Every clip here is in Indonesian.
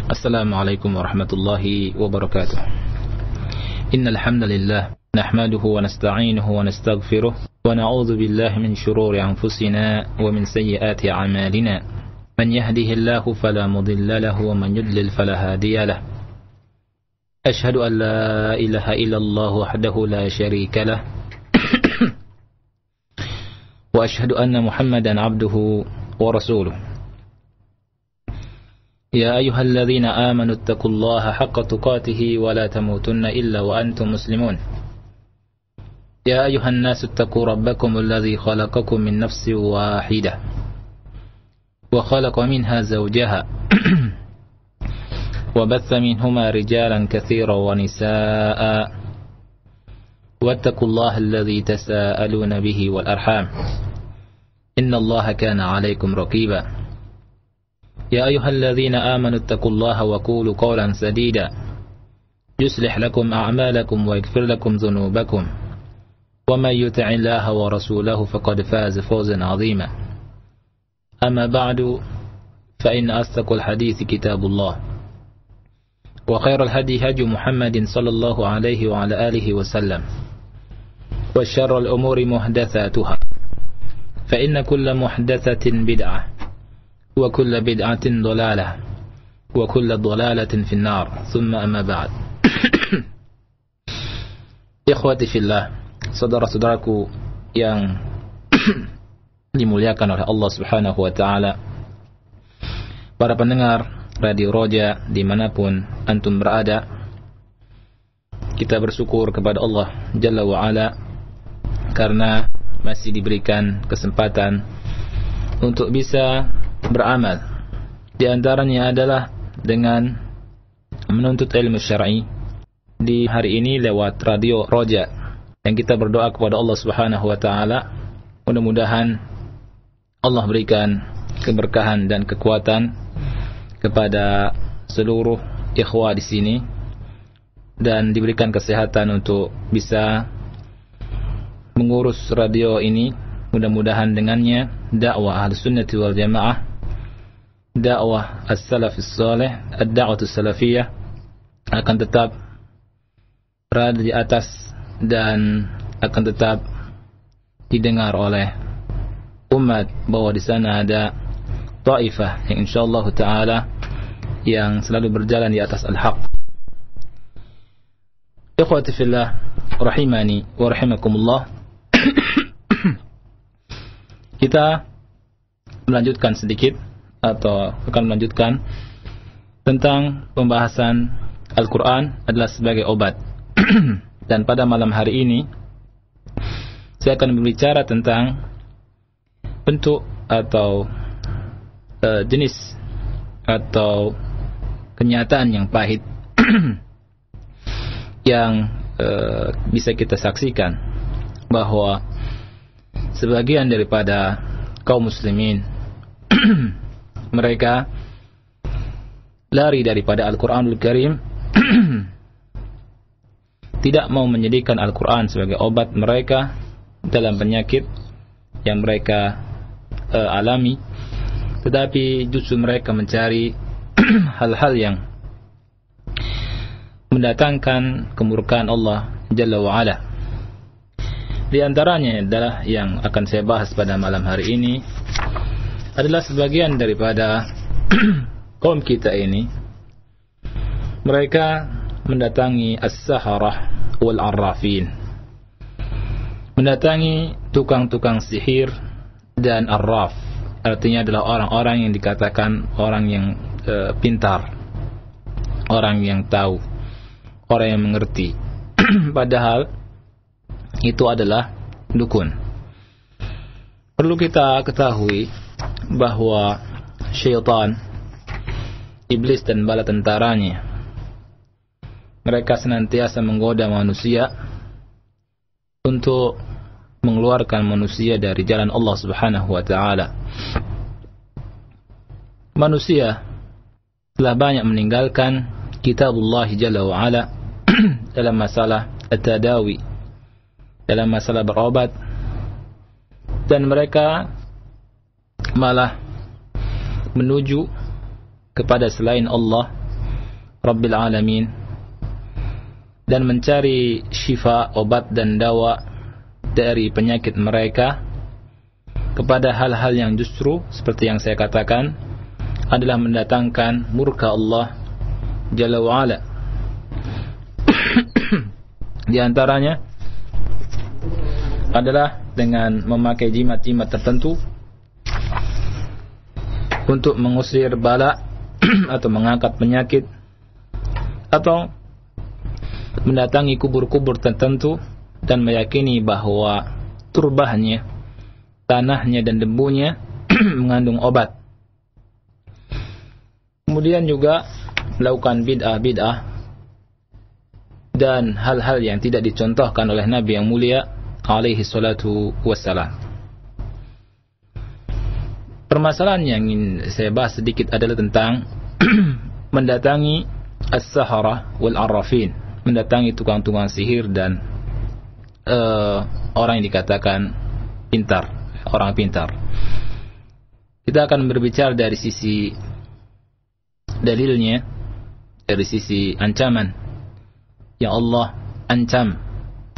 Assalamualaikum warahmatullahi wabarakatuh. Innal hamdalillah nahmaduhu wa nasta'inuhu wa nastaghfiruh wa na'udzu billahi min shururi anfusina wa min sayyiati a'malina. Man yahdihillahu fala mudilla lahu wa man yudlil fala hadiya lahu. Ashhadu an la ilaha illallah wahdahu la syarika lah. Wa ashhadu anna Muhammadan 'abduhu wa rasuluh. يا أيها الذين آمنوا اتقوا الله حق تقاته ولا تموتن إلا وأنتم مسلمون يا أيها الناس اتقوا ربكم الذي خلقكم من نفس واحدة وخلق منها زوجها وبث منهما رجالا كثيرا ونساء واتقوا الله الذي تساءلون به والأرحام إن الله كان عليكم رقيبا يا أيها الذين آمنوا اتقوا الله وقولوا قولا سديدا يصلح لكم أعمالكم ويغفر لكم ذنوبكم ومن يطع الله ورسوله فقد فاز فوزا عظيما أما بعد فإن أصدق الحديث كتاب الله وخير الهدي هدي محمد صلى الله عليه وعلى آله وسلم وشر الأمور محدثاتها فإن كل محدثة بدعة وكل بدعة ضلالة وكل ضلالة في النار ثم أما بعد. Ikhwati fillah, saudara-saudaraku yang dimuliakan oleh Allah Subhanahu wa taala, para pendengar Radio Roja dimanapun antum berada, kita bersyukur kepada Allah Jalla wa Ala karena masih diberikan kesempatan untuk bisa beramal. Di antaranya adalah dengan menuntut ilmu syar'i di hari ini lewat Radio Roja. Yang kita berdoa kepada Allah Subhanahu wa taala, mudah-mudahan Allah berikan keberkahan dan kekuatan kepada seluruh ikhwah di sini dan diberikan kesehatan untuk bisa mengurus radio ini. Mudah-mudahan dengannya dakwah Ahlussunnah wal Jamaah, dakwah as-salafis salih, ad-da'wah as-salafiyah akan tetap berada di atas dan akan tetap didengar oleh umat, bahwa di sana ada taifah yang insyaallah taala yang selalu berjalan di atas al-haq. Ikhwati fillah rahimani wa rahimakumullah. Kita melanjutkan sedikit atau akan melanjutkan tentang pembahasan Al-Quran adalah sebagai obat. Dan pada malam hari ini saya akan berbicara tentang bentuk atau jenis atau kenyataan yang pahit yang bisa kita saksikan, bahwa sebagian daripada kaum muslimin mereka lari daripada Al-Quranul Karim, tidak mau menjadikan Al-Quran sebagai obat mereka dalam penyakit yang mereka alami, tetapi justru mereka mencari hal-hal yang mendatangkan kemurkaan Allah Jalla wa'ala. Di antaranya adalah yang akan saya bahas pada malam hari ini adalah sebagian daripada kaum kita ini, mereka mendatangi as-saharah wal arrafin, mendatangi tukang-tukang sihir dan arraf, artinya adalah orang-orang yang dikatakan orang yang pintar, orang yang tahu, orang yang mengerti padahal itu adalah dukun. Perlu kita ketahui bahwa syaitan, iblis dan bala tentaranya, mereka senantiasa menggoda manusia untuk mengeluarkan manusia dari jalan Allah Subhanahu wa taala. Manusia telah banyak meninggalkan kitabullah Jalla wa Ala dalam masalah at-tadawi, dalam masalah berobat, dan mereka malah menuju kepada selain Allah Rabbil Alamin dan mencari syifa, obat dan dawa dari penyakit mereka kepada hal-hal yang justru seperti yang saya katakan adalah mendatangkan murka Allah Jalla wa'ala. Di antaranya adalah dengan memakai jimat-jimat tertentu untuk mengusir bala atau mengangkat penyakit, atau mendatangi kubur-kubur tertentu dan meyakini bahwa turbahnya, tanahnya dan debunya mengandung obat. Kemudian juga melakukan bid'ah-bid'ah dan hal-hal yang tidak dicontohkan oleh Nabi yang mulia alaihi salatu wassalam. Permasalahan yang ingin saya bahas sedikit adalah tentang mendatangi as-sahara wal arrafin, mendatangi tukang-tukang sihir dan orang yang dikatakan pintar, orang pintar. Kita akan berbicara dari sisi dalilnya, dari sisi ancaman yang Allah ancam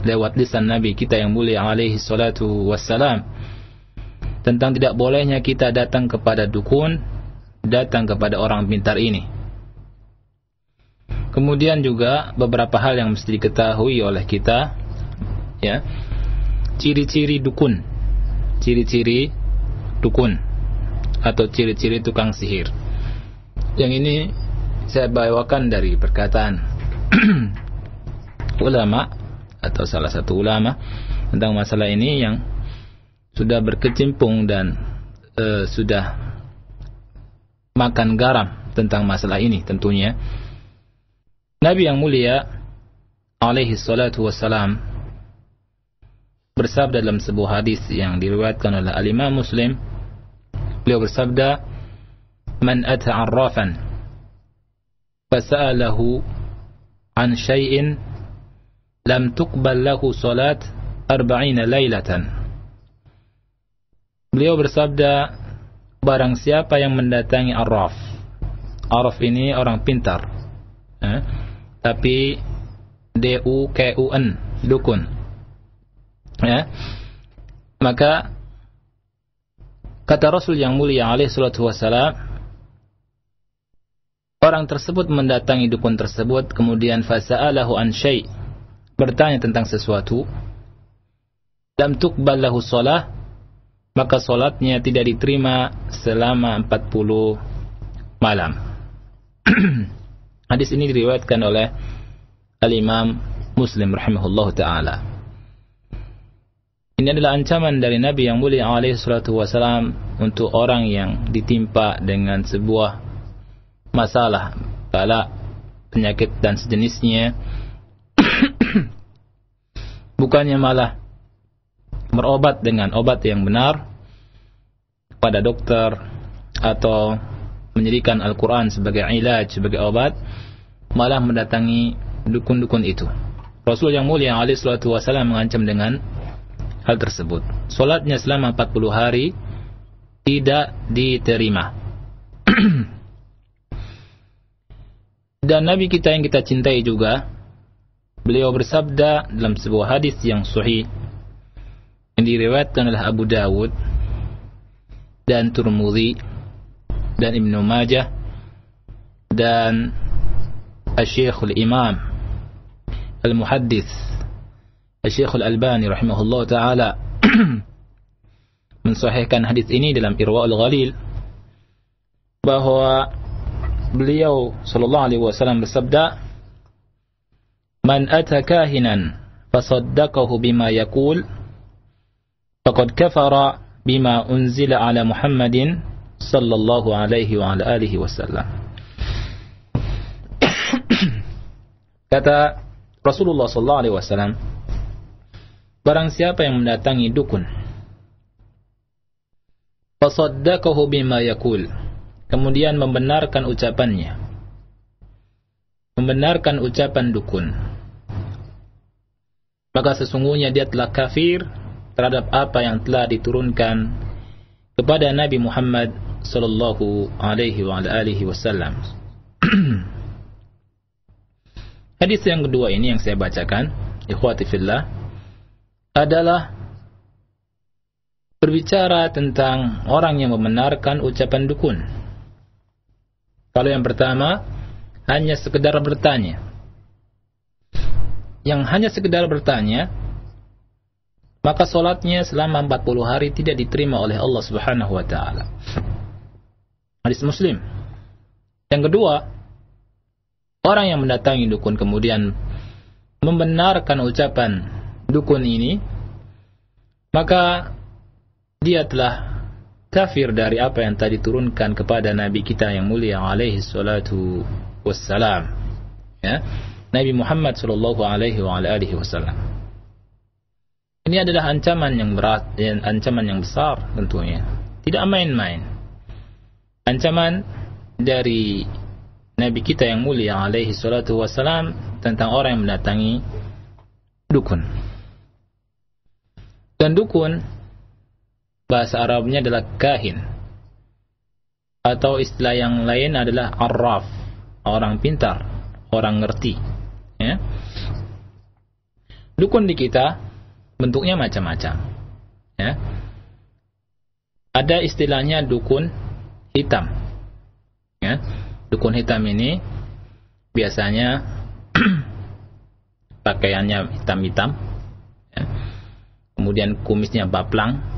lewat lisan Nabi kita yang mulia alaihi salatu wassalam tentang tidak bolehnya kita datang kepada dukun, datang kepada orang pintar ini. Kemudian juga beberapa hal yang mesti diketahui oleh kita, ya, ciri-ciri dukun, ciri-ciri dukun atau ciri-ciri tukang sihir. Yang ini saya bawakan dari perkataan ulama atau salah satu ulama tentang masalah ini yang sudah berkecimpung dan sudah makan garam tentang masalah ini tentunya. Nabi yang mulia alaihi salatu wassalam bersabda dalam sebuah hadis yang diriwayatkan oleh al-Imam Muslim. Beliau bersabda, "Man ata 'arrafan fasa'alahu an syai'in lam tuqbal lahu salat 40 lailatan." Beliau bersabda, barang siapa yang mendatangi arraf. Arraf ini orang pintar, tapi D-U-K-U-N, dukun, ya. Maka kata Rasul yang mulia alaihi salatu wassalam, orang tersebut mendatangi dukun tersebut, kemudian fasa'alahu an syai', bertanya tentang sesuatu, lam tuqbal lahu shalah, maka solatnya tidak diterima selama 40 malam. Hadis ini diriwayatkan oleh al-Imam Muslim rahimahullah ta'ala. Ini adalah ancaman dari Nabi yang mulia alaihi salatu wassalam untuk orang yang ditimpa dengan sebuah masalah, bala, penyakit dan sejenisnya. Bukannya malah berobat dengan obat yang benar pada dokter atau menjadikan Al-Quran sebagai ilaj, sebagai obat, malah mendatangi dukun-dukun itu. Rasul yang mulia alaihi salatu wassalam mengancam dengan hal tersebut. Solatnya selama 40 hari tidak diterima. Dan Nabi kita yang kita cintai juga, beliau bersabda dalam sebuah hadis yang sahih yang diriwayatkan oleh Abu Dawud dan Tirmidzi dan Ibnu Majah dan Asy-Syaikh al-Imam al-Muhaddits Asy-Syaikh al-Albani rahimahullah ta'ala mensahihkan hadis ini dalam Irwaul Ghalil, bahwa beliau sallallahu alaihi wasallam bersabda, "Man ata kahinan fasaddaqahu bima yaqul faqad kafara bima unzila ala Muhammadin sallallahu alaihi wa ala alihi wasallam." Kata Rasulullah sallallahu alaihi wasallam, barang siapa yang mendatangi dukun, fasaddaqahu bima yaqul, kemudian membenarkan ucapannya, membenarkan ucapan dukun, maka sesungguhnya dia telah kafir terhadap apa yang telah diturunkan kepada Nabi Muhammad sallallahu alaihi wa alihi wasallam. Hadis yang kedua ini yang saya bacakan, ikhwati fillah, adalah berbicara tentang orang yang membenarkan ucapan dukun. Kalau yang pertama hanya sekedar bertanya. Yang hanya sekedar bertanya, maka solatnya selama 40 hari tidak diterima oleh Allah Subhanahu wa taala. Hadis Muslim. Yang kedua, orang yang mendatangi dukun kemudian membenarkan ucapan dukun ini, maka dia telah kafir dari apa yang tadi turunkan kepada Nabi kita yang mulia alaihi salatu wassalam, ya, Nabi Muhammad sallallahu alaihi wa alihi wasallam. Ini adalah ancaman yang berat dan ancaman yang besar tentunya. Tidak main-main. Ancaman dari Nabi kita yang mulia alaihi salatu wassalam tentang orang yang mendatangi dukun. Dan dukun bahasa Arabnya adalah kahin, atau istilah yang lain adalah arraf, orang pintar, orang ngerti, ya. Dukun di kita bentuknya macam-macam, ya. Ada istilahnya dukun hitam, ya. Dukun hitam ini biasanya pakaiannya hitam-hitam, ya. Kemudian kumisnya baplang,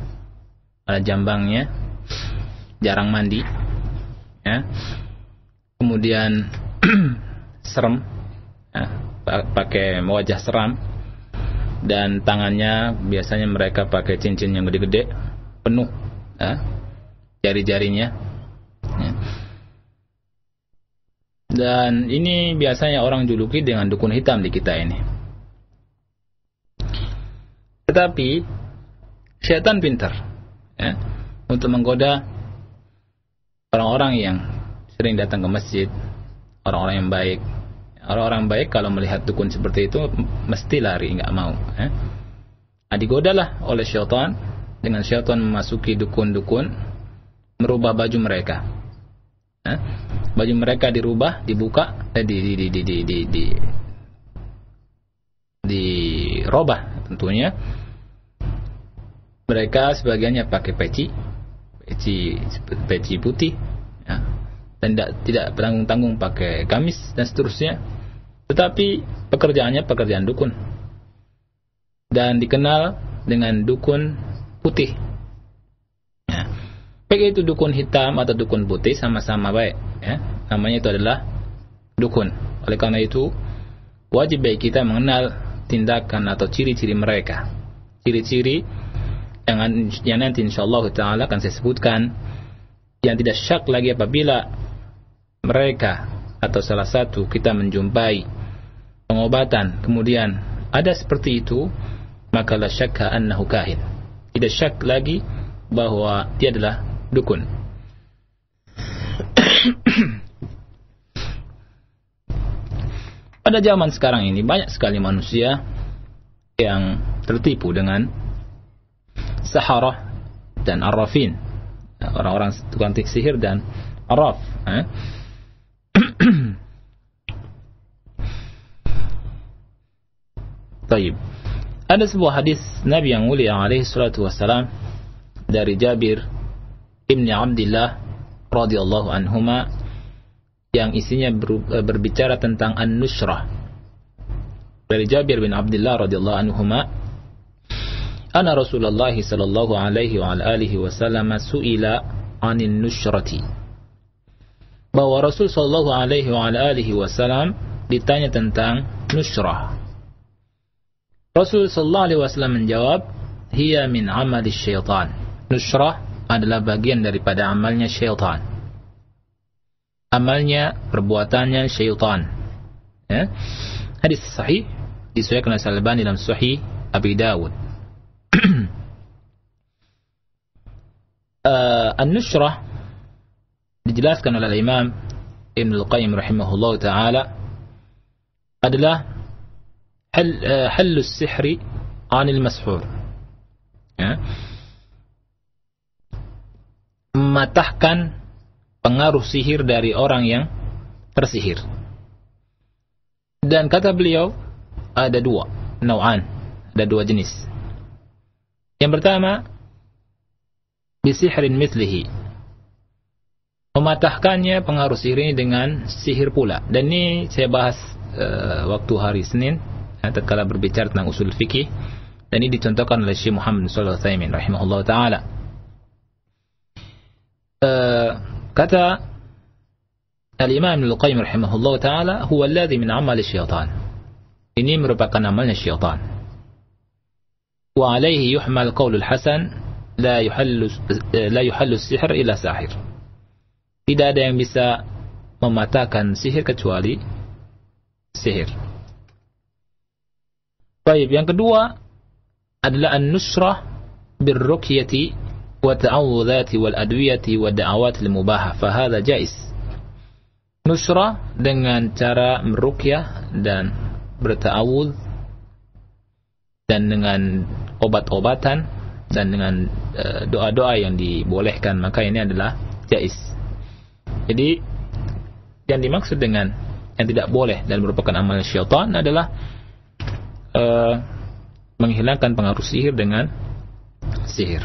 ada jambangnya, jarang mandi, ya. Kemudian serem, ya, pakai wajah seram, dan tangannya biasanya mereka pakai cincin yang gede-gede penuh, ya, jari-jarinya, ya. Dan ini biasanya orang juluki dengan dukun hitam di kita ini. Tetapi syaitan pintar, ya, untuk menggoda orang-orang yang sering datang ke masjid, orang-orang yang baik. Orang-orang baik kalau melihat dukun seperti itu mesti lari, nggak mau, ya. Digodalah oleh syaitan dengan syaitan memasuki dukun-dukun, merubah baju mereka, ya. Baju mereka dirubah, dibuka, dirobah tentunya. Mereka sebagiannya pakai peci putih, ya, dan tidak bertanggung-tanggung pakai gamis dan seterusnya. Tetapi pekerjaannya pekerjaan dukun, dan dikenal dengan dukun putih, ya. Baik itu dukun hitam atau dukun putih, sama-sama baik, ya. Namanya itu adalah dukun. Oleh karena itu wajib baik kita mengenal tindakan atau ciri-ciri mereka. Ciri-ciri yang nanti insyaallah ta'ala akan saya sebutkan, yang tidak syak lagi apabila mereka atau salah satu kita menjumpai pengobatan kemudian ada seperti itu, maka la syakka annahu kahin. Tidak syak lagi bahwa dia adalah dukun. Pada zaman sekarang ini banyak sekali manusia yang tertipu dengan saharah dan arrafin, orang-orang tukang sihir dan arraf, Taib. Ada sebuah hadis Nabi yang mulia alaihi salatu wassalam dari Jabir ibni Abdillah radhiyallahu anhuma, yang isinya berbicara tentang an-nushrah. Dari Jabir bin Abdillah radhiyallahu anhuma, anna Rasulullah sallallahu alaihi wa alihi wasallam su'ila 'anil nushrati, bahwa Rasul sallallahu alaihi wa alihi wasallam ditanya tentang nushrah. Rasul sallallahu alaihi wasallam menjawab, hiya min amali syaitan. Nushrah adalah bagian daripada amalnya syaitan. Amalnya, perbuatannya syaitan, ya. Hadis sahih disahihkan oleh Al-Albani dalam Sahih Abi Dawud. An-nushrah dijelaskan oleh Imam Ibn Al-Qayyim rahimahullah ta'ala adalah halus sihri anil mashur, ya. Mematahkan pengaruh sihir dari orang yang tersihir. Dan kata beliau ada dua nau'an, ada dua jenis. Yang pertama, bisihrin mithlihi, mematahkannya pengaruh sihir ini dengan sihir pula. Dan ini saya bahas waktu hari Senin tatkala berbicara tentang usul fikih, dan ini dicontohkan oleh Syekh Muhammad sallallahu alaihi wasallam rahimahullah taala. Kata Al-Imam Ibnu Qayyim rahimahullah taala, huwa alladhi min amali syaitan. Ini merupakan amalnya syaitan. Wa alaihi yuhmal qaulul hasan la yuhallu sihr ila sahir. Tidak ada yang bisa mematahkan sihir kecuali sihir. Baik, yang kedua adalah an-nusrah bir-ruqyati wa ta'awudhati wal adwiyati wa da'awat al-mubahah, fa hadha jaiz. Nusrah dengan cara meruqyah dan berta'awudz dan dengan obat-obatan dan dengan doa-doa yang dibolehkan, maka ini adalah jaiz. Jadi yang dimaksud dengan yang tidak boleh dan merupakan amal syaitan adalah menghilangkan pengaruh sihir dengan sihir.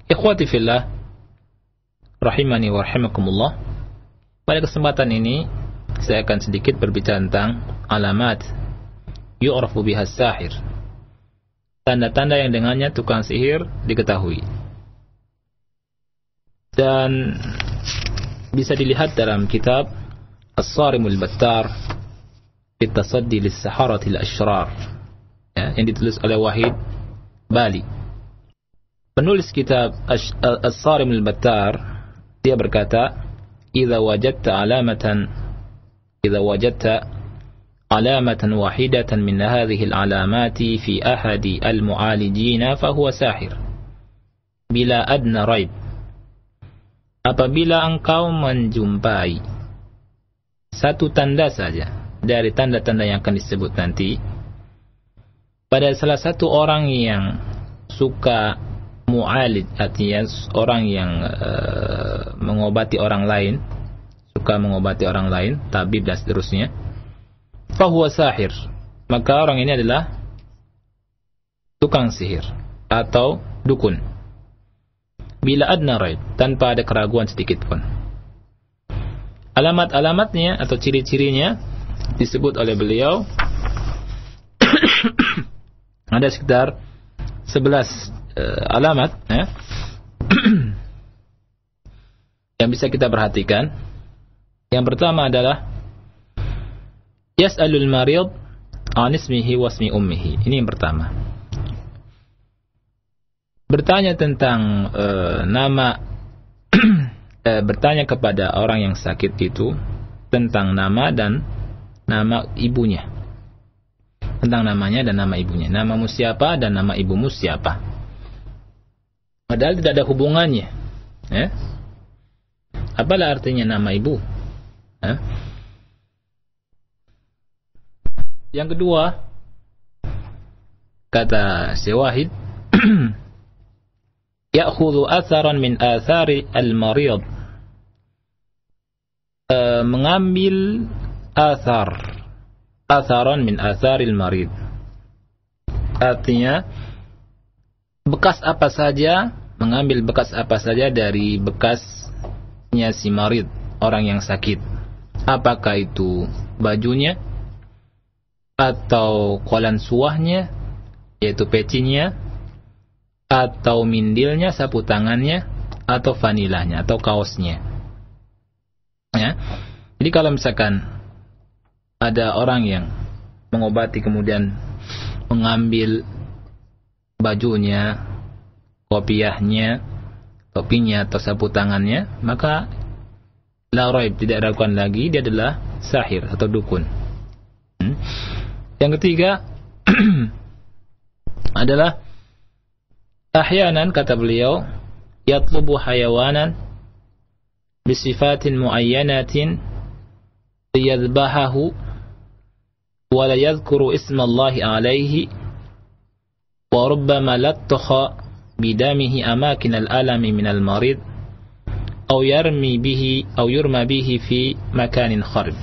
Ikhwati fillah rahimani wa rahimakumullah, pada kesempatan ini saya akan sedikit berbicara tentang alamat yu'rafu bihas sahir, tanda-tanda yang dengannya tukang sihir diketahui. Dan bisa dilihat dalam kitab As-Sarimul Battar fi Tasaddi lis-Saharatil Ashrar, yang ditulis oleh Wahid Bali. Penulis kitab As-Sarimul Battar, dia berkata, idza wajadta alamatan wahidatan min hadhihi al-alamati fi ahadi al-mu'alijina fahuwa sahir bila adna raib. Apabila engkau menjumpai satu tanda saja dari tanda-tanda yang akan disebut nanti pada salah satu orang yang suka mu'alij, artinya orang yang mengobati orang lain, suka mengobati orang lain, tabib dan seterusnya, fahuwa sahir, maka orang ini adalah tukang sihir atau dukun. Bila adna raib, tanpa ada keraguan sedikit pun. Alamat-alamatnya atau ciri-cirinya disebut oleh beliau ada sekitar 11 alamat yang bisa kita perhatikan. Yang pertama adalah yas'alul marid an ismihi wa ismi ummihi. Ini yang pertama. Bertanya tentang nama bertanya kepada orang yang sakit itu tentang nama dan nama ibunya. Tentang namanya dan nama ibunya. Namamu siapa dan nama ibumu siapa? Padahal tidak ada hubungannya. Apalah artinya nama ibu? Yang kedua, kata Syekh Wahid, ya'khudhu atharan min athari al-marid, mengambil atharan min athari al-marid, artinya bekas apa saja, mengambil bekas apa saja dari bekasnya si marid, orang yang sakit. Apakah itu bajunya, atau kolan suahnya, yaitu pecinya, atau mindilnya, sapu tangannya, atau vanilanya, atau kaosnya. Jadi kalau misalkan ada orang yang mengobati kemudian mengambil bajunya, kopiahnya, topinya, atau sapu tangannya, maka la raib, tidak ragukan lagi, dia adalah sahir atau dukun. Yang ketiga adalah ahyanan, kata beliau, yatlubu hayawanan bisifatin muayyanatin liyadbahahu wa la yadhkuru ismallahi alaihi wa rubbama lattaha bidamihi amakin al-alami min al-marid aw yurma bihi fi makanin kharib.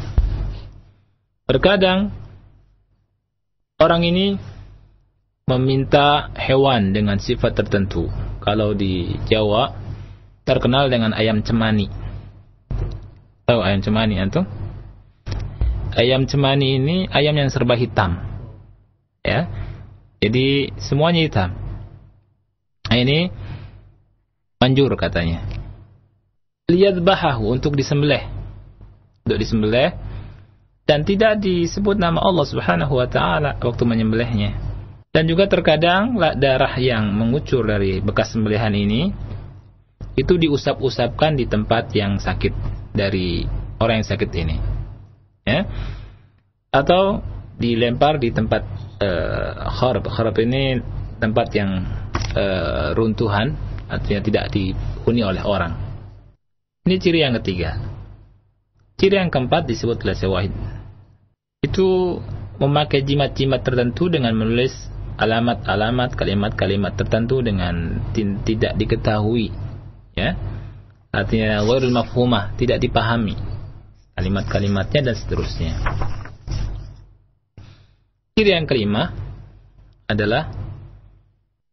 Terkadang orang ini meminta hewan dengan sifat tertentu. Kalau di Jawa terkenal dengan ayam cemani. Tahu ayam cemani antum? Ayam cemani ini ayam yang serba hitam. Ya. Jadi semuanya hitam. Nah, ini manjur katanya. Liyadbahahu, untuk disembelih. Untuk disembelih dan tidak disebut nama Allah Subhanahu wa taala waktu menyembelihnya. Dan juga terkadang darah yang mengucur dari bekas sembelihan ini itu diusap-usapkan di tempat yang sakit dari orang yang sakit ini. Ya. Atau dilempar di tempat kharab. Kharab ini tempat yang runtuhan, artinya tidak dihuni oleh orang. Ini ciri yang ketiga. Ciri yang keempat disebut oleh Syawahid. Itu memakai jimat-jimat tertentu dengan menulis alamat-alamat, kalimat-kalimat tertentu dengan tidak diketahui, ya. Artinya ghairul mafhumah, tidak dipahami kalimat-kalimatnya dan seterusnya. Ciri yang kelima adalah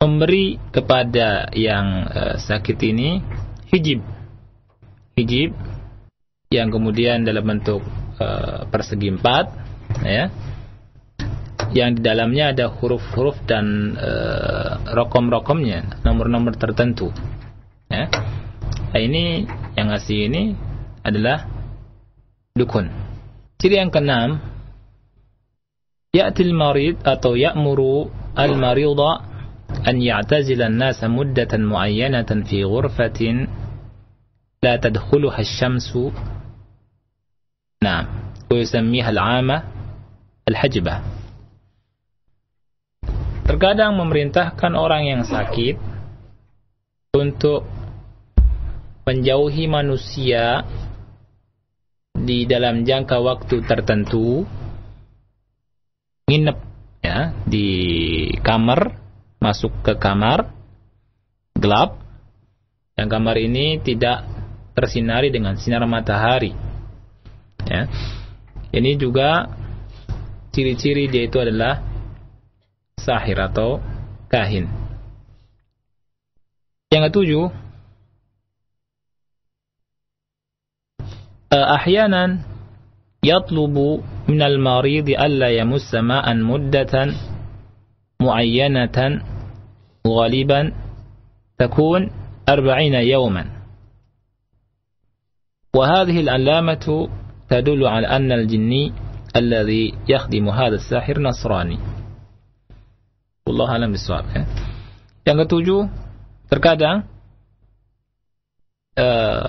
memberi kepada yang sakit ini hijib yang kemudian dalam bentuk persegi 4, ya, yang di dalamnya ada huruf-huruf dan rokom-rokomnya, nomor-nomor tertentu, ya. Nah, ini yang ngasih ini adalah dukun. Ciri yang keenam, ya'til marid atau ya'muru al-marida an ya'tazila an-nasa muddatan mu'ayyanatan fi ghurfatin la tadkhuluha asy-syamsu. Nah, wa yusammiha al-'ama al-hajbah. Terkadang memerintahkan orang yang sakit untuk menjauhi manusia di dalam jangka waktu tertentu, nginep, ya, di kamar, masuk ke kamar gelap, yang kamar ini tidak tersinari dengan sinar matahari, ya. Ini juga ciri-ciri dia itu adalah sahir atau kahin. Yang ketujuh, ahyanan yatlubu minal maridi alla yamussa ma'an muddatan muayyanatan ghaliban takun 40 yawman. وهذه العلامة تدل على أن الجني الذي يخدم هذا الساحر نصراني. Wallahu a'lam bishawab. Yang ketujuh, terkadang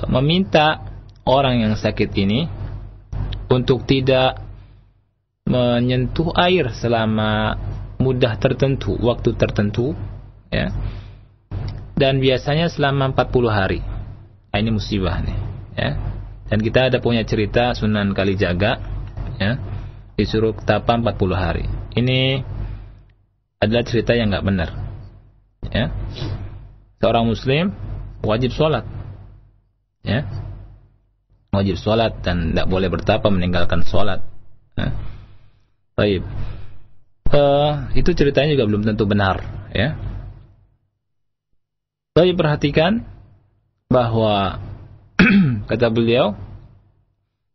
meminta orang yang sakit ini untuk tidak menyentuh air selama mudah tertentu, waktu tertentu, ya. Dan biasanya selama 40 hari. Nah, ini musibah nih, ya. Dan kita ada punya cerita Sunan Kalijaga, ya, disuruh tapa 40 hari. Ini adalah cerita yang enggak benar, ya. Seorang muslim wajib sholat, ya, wajib sholat dan tidak boleh bertapa meninggalkan sholat, ya. Baik, itu ceritanya juga belum tentu benar, ya. Tapi perhatikan bahwa kata beliau,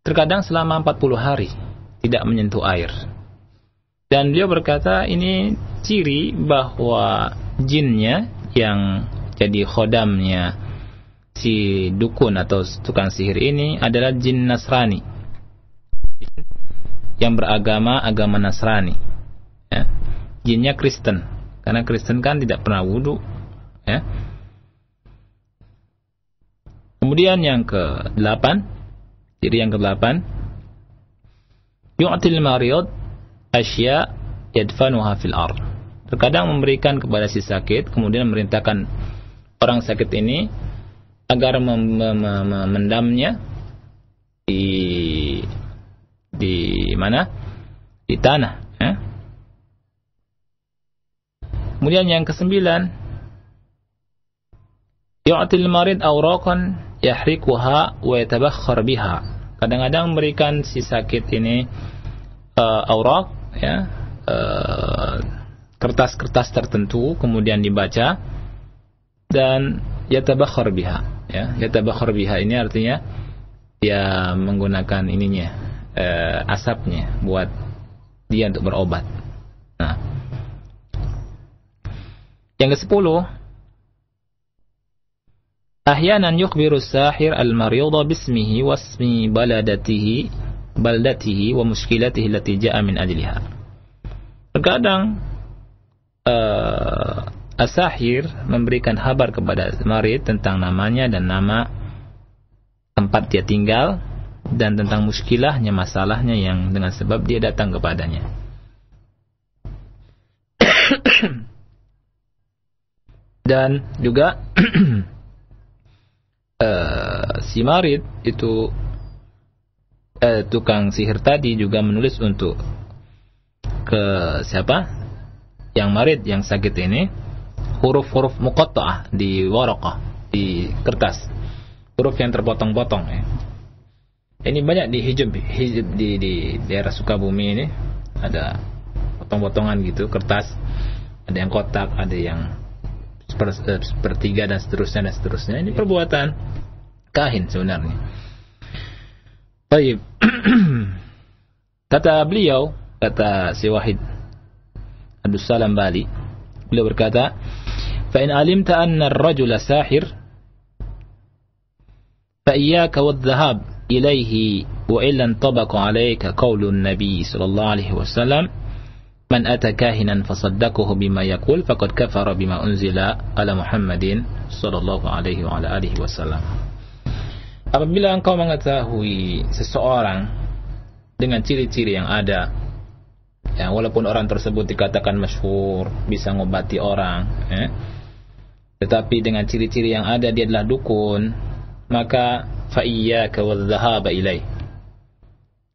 terkadang selama 40 hari tidak menyentuh air. Dan beliau berkata ini ciri bahwa jinnya yang jadi khodamnya si dukun atau tukang sihir ini adalah jin Nasrani, yang beragama agama Nasrani, ya. Jinnya Kristen, karena Kristen kan tidak pernah wudu, ya. Kemudian yang ke-8, ciri yang ke-8, yu'til marid asya yadfanuha fil ard. Terkadang memberikan kepada si sakit, kemudian memerintahkan orang sakit ini agar mendamnya di mana? Di tanah, ya. Kemudian yang ke-9, yu'til marid awraqan yahrikuha wa yatabakhkhar biha. Kadang-kadang memberikan si sakit ini aurak, ya, kertas-kertas tertentu, kemudian dibaca dan yatabakhar biha, ya. Yatabakhar biha ini artinya dia menggunakan ininya, asapnya buat dia untuk berobat. Nah, yang ke-10, ahyanan yukhbiru as-sahir al-marida bismihi wasmi baldatihi wa mushkilatihi allati ja'a min ajliha. Terkadang as-sahir memberikan kabar kepada marid tentang namanya dan nama tempat dia tinggal dan tentang muskilahnya, masalahnya yang dengan sebab dia datang kepadanya. Dan juga si marid itu, tukang sihir tadi juga menulis untuk ke siapa yang marid, yang sakit ini, huruf-huruf muqatta'ah di waraqah, di kertas, huruf yang terpotong-potong, ya. Ini banyak di hijab di daerah Sukabumi ini, ada potong-potongan gitu kertas, ada yang kotak, ada yang sepertiga dan seterusnya. Ini perbuatan kahin sebenarnya. Baik. Kata beliau, kata si Wahid Abdus Salam Bali, beliau berkata, fa in alimta anna ar-rajula sahir fa iyyaka wadh-dhahab ilayhi wa illan tabaqa alayka qaulun nabiy sallallahu alaihi wasallam man ata kahinan fasaddaquhu bima yaqul faqad kafara bima unzila ala Muhammadin sallallahu alaihi wa ala alihi wasallam. Apabila engkau mengetahui seseorang dengan ciri-ciri yang ada, ya, walaupun orang tersebut dikatakan masyhur, bisa ngobati orang, ya, tetapi dengan ciri-ciri yang ada dia adalah dukun, maka fa iyyaka wadh-dhahaba ilai.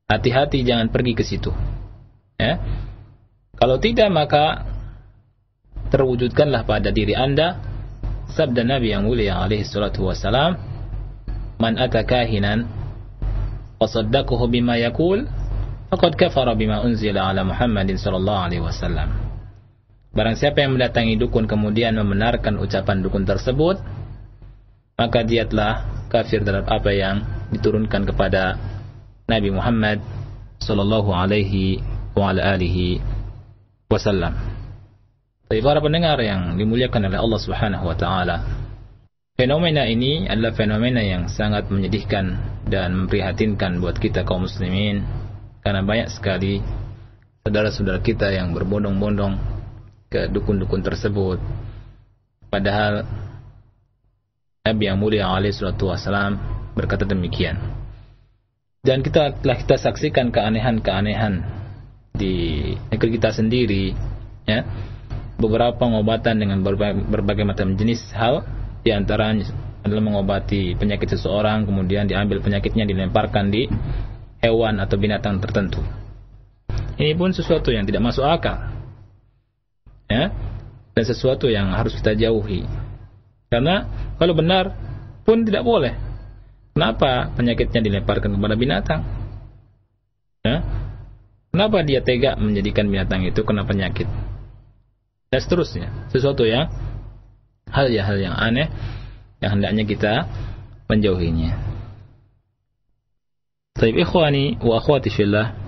Hati-hati jangan pergi ke situ. Ya. Kalau tidak, maka terwujudkanlah pada diri Anda sabda Nabi yang mulia alaihi salatu wassalam, man ata kahinan wasaddaquhu bima yaqul faqad kafara bima unzila ala Muhammadin sallallahu alaihi wasallam. Barang siapa yang mendatangi dukun kemudian membenarkan ucapan dukun tersebut, maka dia telah kafir terhadap apa yang diturunkan kepada Nabi Muhammad sallallahu alaihi wa ala alihi wasallam. Bagi para pendengar yang dimuliakan oleh Allah Subhanahu wa taala, fenomena ini adalah fenomena yang sangat menyedihkan dan memprihatinkan buat kita kaum muslimin, karena banyak sekali saudara-saudara kita yang berbondong-bondong ke dukun-dukun tersebut, padahal Nabi yang mulia alaihi salatu wasallam berkata demikian. Dan kita saksikan keanehan-keanehan di negeri kita sendiri, ya. Beberapa pengobatan dengan berbagai macam jenis hal, di antaranya adalah mengobati penyakit seseorang, kemudian diambil penyakitnya dilemparkan di hewan atau binatang tertentu. Ini pun sesuatu yang tidak masuk akal, ya, dan sesuatu yang harus kita jauhi. Karena kalau benar pun tidak boleh. Kenapa penyakitnya dilemparkan kepada binatang? Ya? Kenapa dia tega menjadikan binatang itu kena penyakit? Dan seterusnya. Sesuatu yang hal yang aneh yang hendaknya kita menjauhinya. Baik, ikhwani wa akhwati fillah,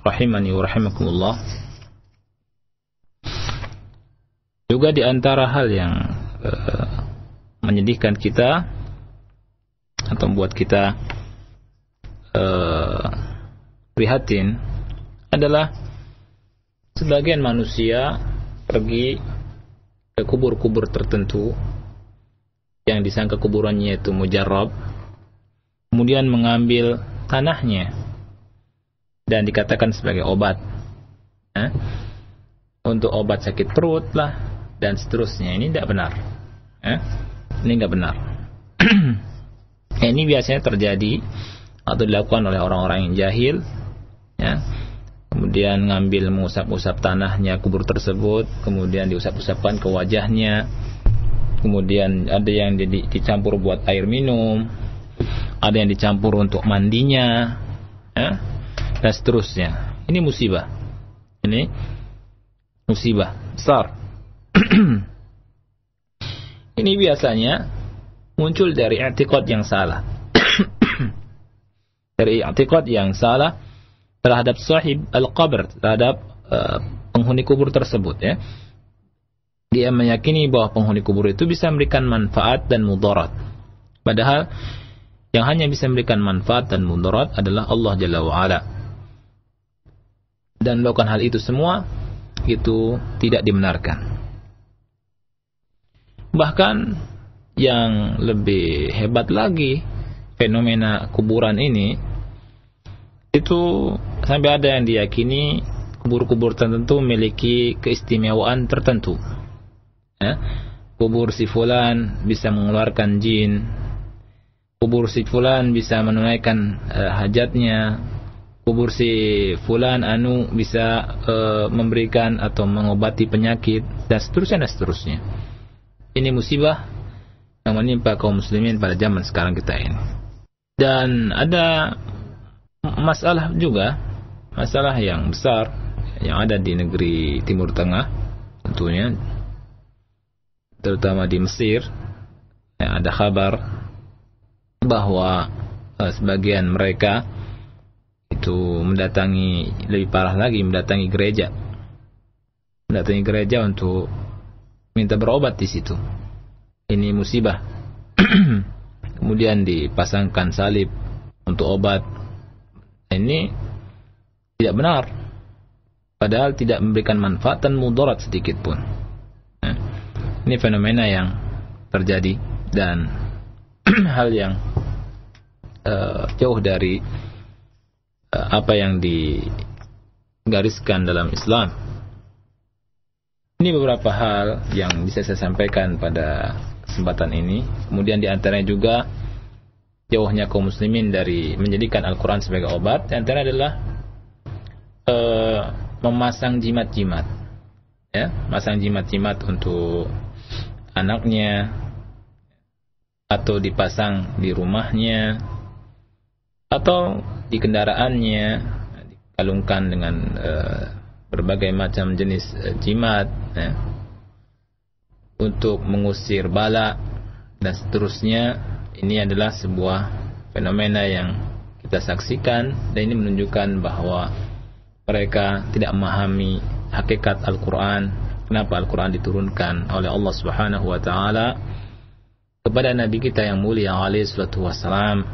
rahimani wa rahimakumullah. Juga di antara hal yang menyedihkan kita atau membuat kita prihatin adalah sebagian manusia pergi ke kubur-kubur tertentu yang disangka kuburannya itu mujarrab, kemudian mengambil tanahnya dan dikatakan sebagai obat, untuk obat sakit perut lah dan seterusnya. Ini tidak benar, ini tidak benar. Ini biasanya terjadi atau dilakukan oleh orang-orang yang jahil, ya. Kemudian ngambil mengusap-usap tanahnya kubur tersebut, kemudian diusap-usapkan ke wajahnya, kemudian ada yang dicampur buat air minum, ada yang dicampur untuk mandinya, ya, dan seterusnya. Ini musibah. Ini musibah besar. Ini biasanya muncul dari i'tiqad yang salah. Dari i'tiqad yang salah terhadap sahib al-qabr, terhadap penghuni kubur tersebut, ya. Dia meyakini bahwa penghuni kubur itu bisa memberikan manfaat dan mudarat. Padahal yang hanya bisa memberikan manfaat dan mudarat adalah Allah Jalla wa'ala. Dan melakukan hal itu semua itu tidak dibenarkan. Bahkan yang lebih hebat lagi, fenomena kuburan ini itu sampai ada yang diyakini kubur-kubur tertentu memiliki keistimewaan tertentu, ya. Kubur si fulan bisa mengeluarkan jin, kubur si fulan bisa menunaikan hajatnya, kubur si fulan bisa memberikan atau mengobati penyakit, dan seterusnya. Ini musibah yang menimpa kaum muslimin pada zaman sekarang kita ini. Dan ada masalah juga, masalah yang besar yang ada di negeri Timur Tengah tentunya, terutama di Mesir. Ada kabar bahwa sebagian mereka itu mendatangi, lebih parah lagi, mendatangi gereja untuk minta berobat di situ. Ini musibah. Kemudian dipasangkan salib untuk obat. Ini tidak benar, padahal tidak memberikan manfaat dan mudarat sedikit pun. Ini fenomena yang terjadi dan hal yang jauh dari apa yang digariskan dalam Islam. Ini beberapa hal yang bisa saya sampaikan pada kesempatan ini. Kemudian di antaranya juga jauhnya kaum muslimin dari menjadikan Al-Quran sebagai obat. Di antaranya adalah memasang jimat-jimat, ya, masang jimat-jimat untuk anaknya, atau dipasang di rumahnya, atau di kendaraannya, dikalungkan dengan berbagai macam jenis jimat, ya, untuk mengusir bala dan seterusnya. Ini adalah sebuah fenomena yang kita saksikan, dan ini menunjukkan bahwa mereka tidak memahami hakikat Al-Quran. Kenapa Al-Quran diturunkan oleh Allah Subhanahu wa ta'ala kepada Nabi kita yang mulia alaihi salatu wassalam,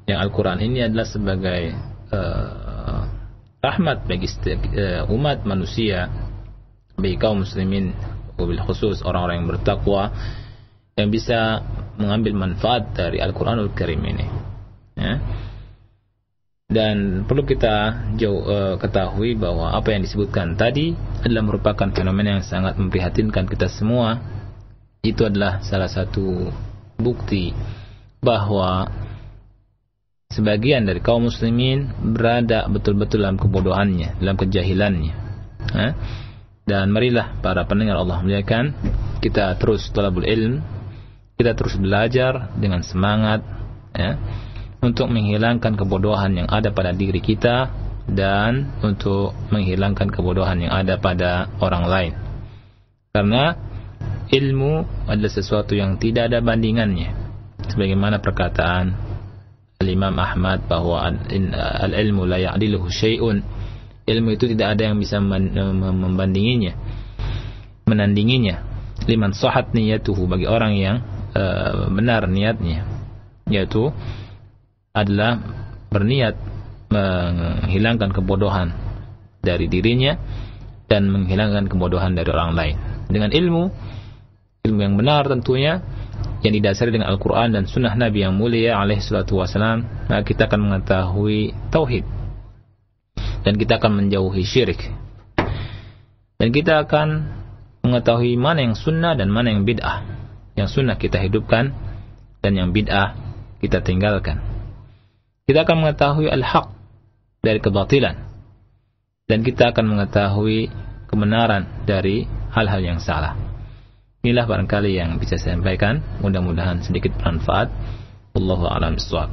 yang Al-Quran ini adalah sebagai rahmat bagi umat manusia, bagi kaum muslimin, wabil khusus orang-orang yang bertakwa, yang bisa mengambil manfaat dari Al-Quranul Karim ini, ya. Dan perlu kita ketahui bahwa apa yang disebutkan tadi adalah merupakan fenomena yang sangat memprihatinkan kita semua. Itu adalah salah satu bukti bahwa sebagian dari kaum muslimin berada betul-betul dalam kebodohannya, dalam kejahilannya. Dan marilah para pendengar Allah muliakan, kita terus talabul ilm, kita terus belajar dengan semangat, ya, untuk menghilangkan kebodohan yang ada pada diri kita dan untuk menghilangkan kebodohan yang ada pada orang lain. Karena ilmu adalah sesuatu yang tidak ada bandingannya. Sebagaimana perkataan Al-Imam Ahmad bahwa al-ilmu la ya'diluhu syai'un. Ilmu itu tidak ada yang bisa membandinginya, menandinginya. Liman sahat niyatuhu, bagi orang yang benar niatnya, yaitu adalah berniat menghilangkan kebodohan dari dirinya dan menghilangkan kebodohan dari orang lain dengan ilmu yang benar tentunya, yang didasari dengan Al-Quran dan Sunnah Nabi yang mulia alaihi salatu wassalam. Maka kita akan mengetahui tauhid dan kita akan menjauhi syirik, dan kita akan mengetahui mana yang sunnah dan mana yang bid'ah. Yang sunnah kita hidupkan dan yang bid'ah kita tinggalkan. Kita akan mengetahui al-haq dari kebatilan, dan kita akan mengetahui kebenaran dari hal-hal yang salah. Inilah barangkali yang bisa saya sampaikan, mudah-mudahan sedikit bermanfaat. Wallahu a'lam bishawab.